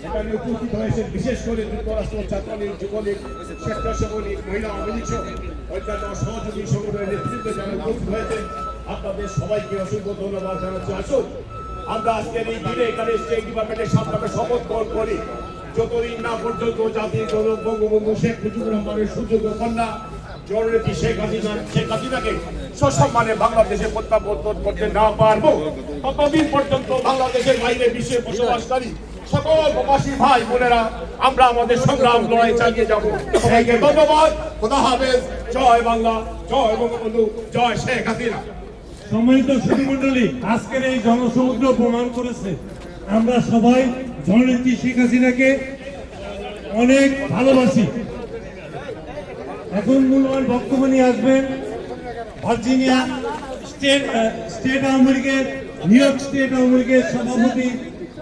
এখানে উপস্থিত হয়েছেন বিশেষ করে যুক্তরাষ্ট্র ছাত্রলীগ, যুবলীগ, স্বেচ্ছাসেবক মহিলা আওয়ামী লীগ সহ অন্যান্য সহযোগী সংগঠনের নেতৃত্বে যারা উপস্থিত হয়েছেন, আপনাদের সবাইকে অসংখ্য ধন্যবাদ জানাচ্ছি। আসুন আমরা আজকের এই দিনে এখানে স্টেট ডিপার্টমেন্টের সামনে শপথ গ্রহণ করি। যতদিন না পর্যন্ত জাতির জনক বঙ্গবন্ধু শেখ মুজিবুর রহমানের সুযোগ্য কন্যা জননেত্রী শেখ হাসিনাকে সসম্মানে বাংলাদেশে প্রত্যাবর্তন করতে না পারবো, ততদিন পর্যন্ত বাংলাদেশের বাইরে বিশ্বে বসবাসকারী সকল প্রবাসী ভাই বোনেরা আমরা আমাদের সংগ্রাম লড়াই চালিয়ে যাবো। সবাইকে ধন্যবাদ। খোদা হাফেজ। জয় বাংলা, জয় বঙ্গবন্ধু, জয় শেখ হাসিনা। সম্মানিত সুধীমণ্ডলী, আজকের এই জনসমুদ্র প্রমাণ করেছে আমরা সবাই জননেত্রী শেখ হাসিনাকে অনেক ভালোবাসি। এখন মূল্যবান বক্তব্য নিয়ে আসবেন ভার্জিনিয়া স্টেট আওয়ামী লীগের, নিউ ইয়র্ক স্টেট আওয়ামী লীগের সভাপতি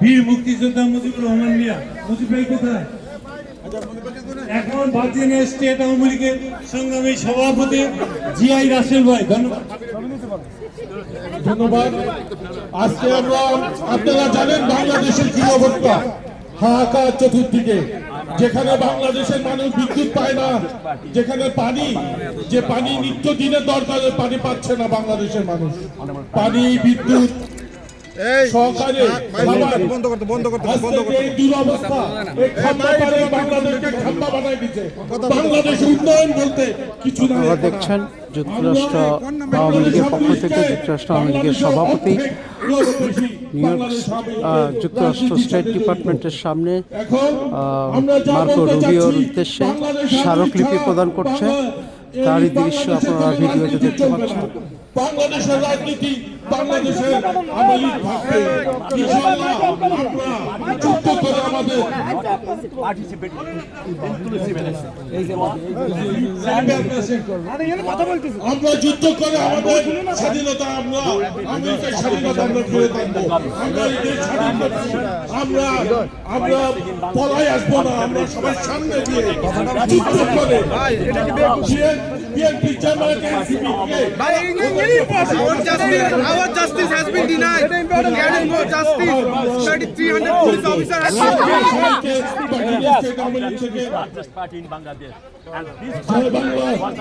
বীর মুক্তিযোদ্ধা মুজিবুর রহমান মিয়া। মুজিব ভাই কোথায়? এখন ভার্জিনিয়া স্টেট আওয়ামী লীগের সংগ্রামী সভাপতি জিআই রাসেল ভাই। ধন্যবাদ। ধন্যবাদ। আজকে আমরা, আপনারা জানেন বাংলাদেশের কি অবস্থা, হাহাকার চতুর্দিকে। যেখানে বাংলাদেশের মানুষ বিদ্যুৎ পায় না, যেখানে পানি, যে পানি নিত্য দিনের দরকার, পানি পাচ্ছে না বাংলাদেশের মানুষ। পানি, বিদ্যুৎ সহকারে বাংলাদেশ উন্নয়ন বলতে কিছু না। দেখছেন যুক্তরাষ্ট্র আওয়ামী লীগের পক্ষ থেকে যুক্তরাষ্ট্র আওয়ামী লীগের সভাপতি নিউ ইয়র্ক যুক্তরাষ্ট্র স্টেট ডিপার্টমেন্টের সামনে মার্কো রুবিওর উদ্দেশ্যে স্মারকলিপি প্রদান করছে। তারই দৃশ্য আপনারা ভিডিওতে দেখতে পাচ্ছেন। বাংলাদেশের রাজনীতি, বাংলাদেশের আওয়ামী লীগ ভাববে ইনশাআল্লাহ আমরা যুদ্ধ করে আমাদের আমরা যুদ্ধ করে আমাদের স্বাধীনতা, আমরা আমেরিকার স্বাধীনতা আমরা ফিরে আনবো। আমরা এই দেশ স্বাধীন করবো। আমরা পলাই আসবো না। আমরা সবাই সামনে দিয়ে যুদ্ধ করে BNP Jamaat Our justice has been denied. Getting more justice. 300 police officers have been largest party in Bangladesh. And this party was the party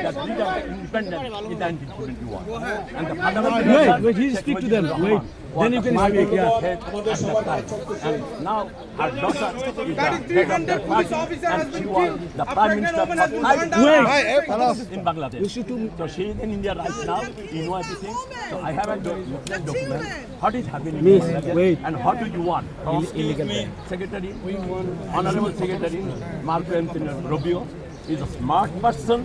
that became independent in 1971. And the fundamental Wait, speak to them. Wait. Then you can speak. Yeah. And now her daughter is the head of that party, and she was the prime minister for 5 years in Bangladesh. So she is in India right now. You know everything. So I have a document. What is happening in Bangladesh, and what do you want from Secretary, Honorable Secretary Marco Antonio Rubio is a smart person.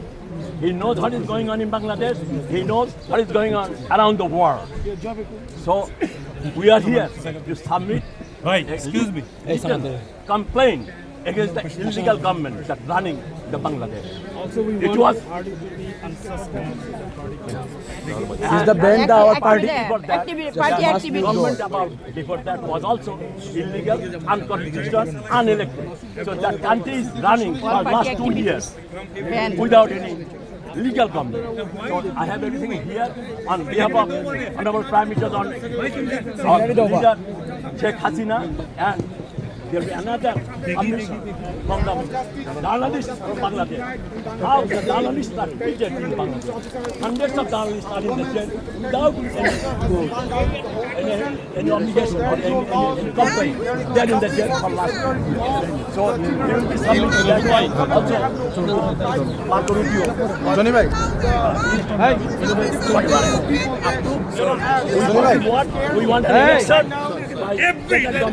He knows what is going on in Bangladesh. He knows what is going on around the world. So we are here to submit complaint against the illegal government that running the Bangladesh. Also, we it was is the band our party. Before that, government about before that was also illegal, unconstitutional, unelected. So that country is running for last 2 years without any legal government. So I have everything here on behalf of Honorable Prime Minister on leader Sheikh Hasina, and there will be another commission from the journalists from Bangladesh. How the journalists are treated in Bangladesh. Hundreds of journalists are in the jail without any obligation or any complaint. They are in the jail for last year. So they will be submitting that point also to Marco Rubio. Johnny bhai. Hey. We want an election. Every President of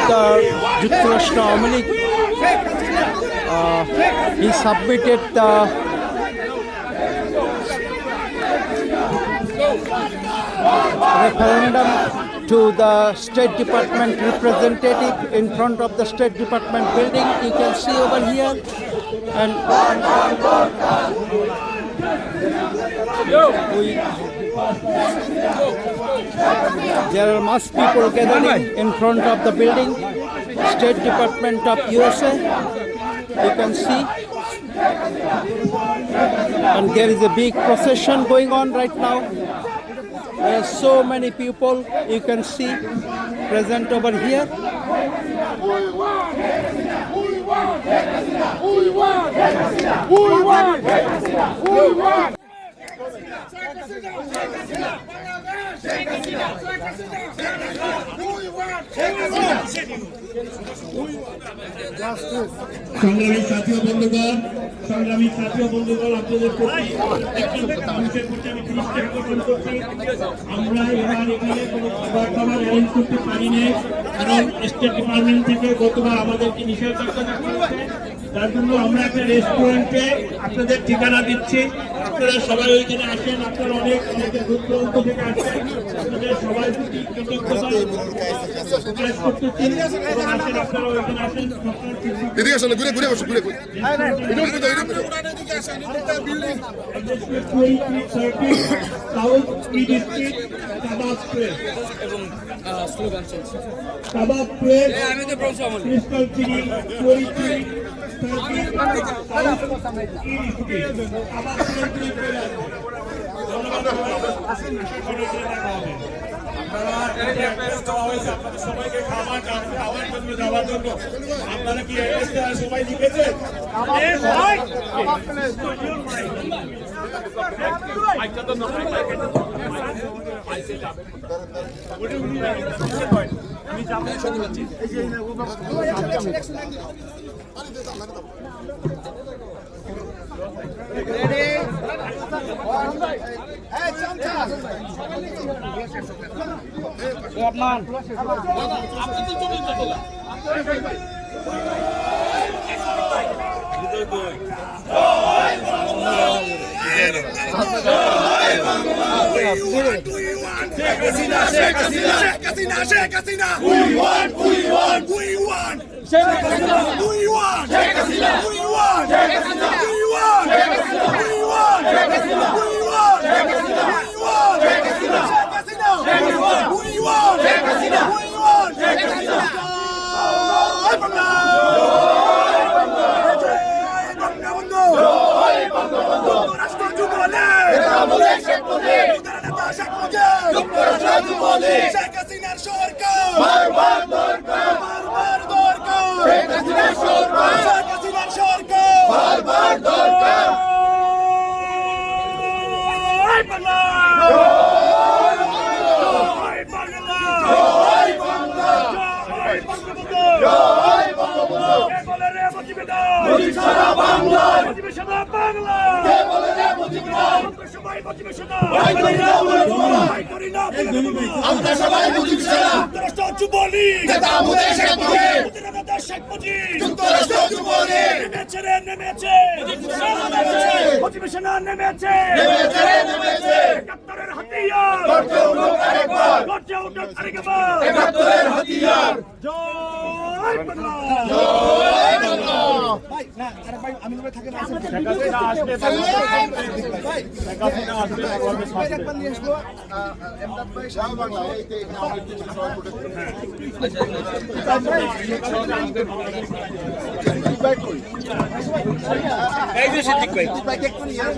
the Yukthrashtra Awami League, he submitted the referendum to the State Department representative in front of the State Department building. You can see over here, and There are mass people gathering in front of the building, State Department of USA. You can see, and there is a big procession going on right now. There are so many people you can see present over here. সংগ্রামী সাথী ও বন্ধুগণ, আপনাদের প্রতি মানুষের প্রতি আমি দৃষ্টি আকর্ষণ করছি। আমরা এবার এখানে কোনো খাবার অ্যারেঞ্জ করতে পারি নাই, কারণ স্টেট ডিপার্টমেন্ট থেকে গতবার আমাদেরকে নিষেধাজ্ঞা দেওয়া হয়েছে। তার জন্য আমরা একটা রেস্টুরেন্টে আপনাদের ঠিকানা দিচ্ছি, আপনারা সবাই ওইখানে আসেন। আপনারা অনেকে দূর দূরান্ত থেকে আসেন, আপনাদের সবাই প্রতি কৃতজ্ঞতা প্রকাশ করতেছি এবং আসেন, আপনারা ওইখানে আসেন। এদিকে আসলে ঘুরে ঘুরে বসো ঘুরে ঘুরে 2330 South Street Street, Kabab Place. Kabab Place, Crystal City, 2330 South Street Street. Kabab Place. আপনাদের সবাইকে খাবার জন্য যাওয়ার জন্য আপনারা কি সবাই লিখেছেন?